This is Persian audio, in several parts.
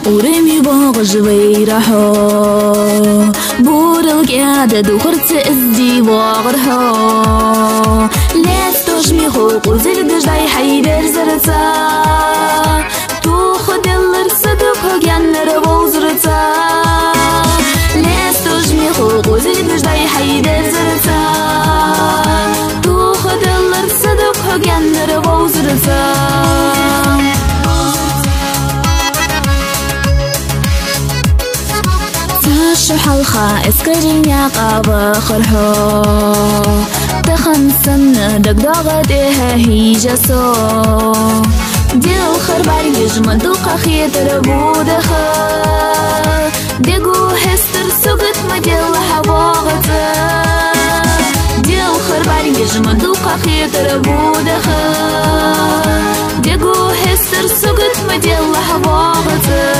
ورمي باغ جويرحو بورل قاعدة دخرت ازدي واغرها لا تجمي خوق وزلقش داي حيدر زرتا توخد الرصدق جنر بوزرتا لا تجمي خوق وزلقش داي حيدر زرتا توخد الرصدق جنر بوزرتا شو حلخة اسكرينيا قابا خرحو تخنسن دقداغة ديها هي جسو ديل خربار يجمل دوقا خيتر بودخا ديقو هستر سوقت مديل حباغتا ديل خربار يجمل دوقا خيتر بودخا ديقو هستر سوقت مديل حباغتا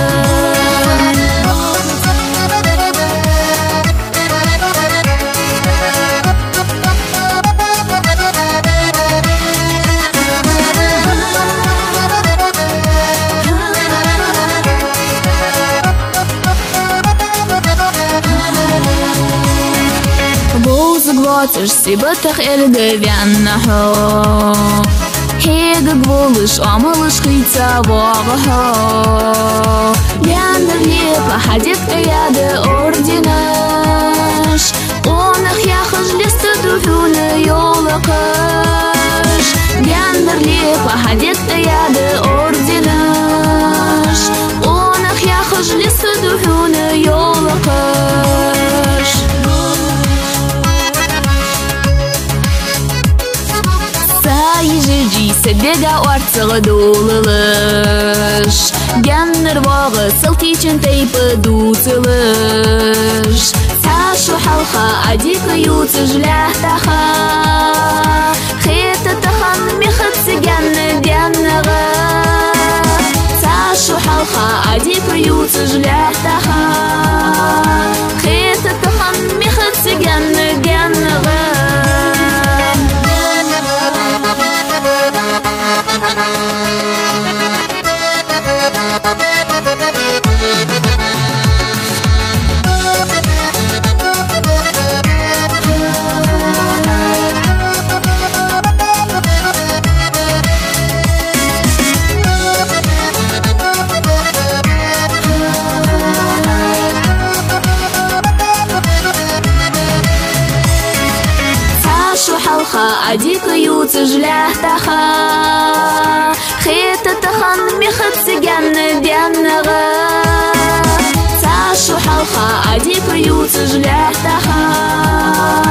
Waters sibatach elgeviannaho Hege gwolish amalish chitza wagaho Vianner liepa hadit eyade ordinash Onach yachaj liste duhune yolakash Vianner liepa hadit eyade ordinash Onach yachaj liste duhune yolakash يجي سددا وارتغ دوللش جنر واغ سلتي چنتي بدوتلش ساشو حلخة عديك يوتج لحتخا خيط تخن مخت سجن جنغا ساشو حلخة عديك يوتج لحتخا خيط تخن مخت سجن جنغا عديك يوتج لحتخا خيط تخن مخت سجن ديانغا ساشو حلخة عديك يوتج لحتخا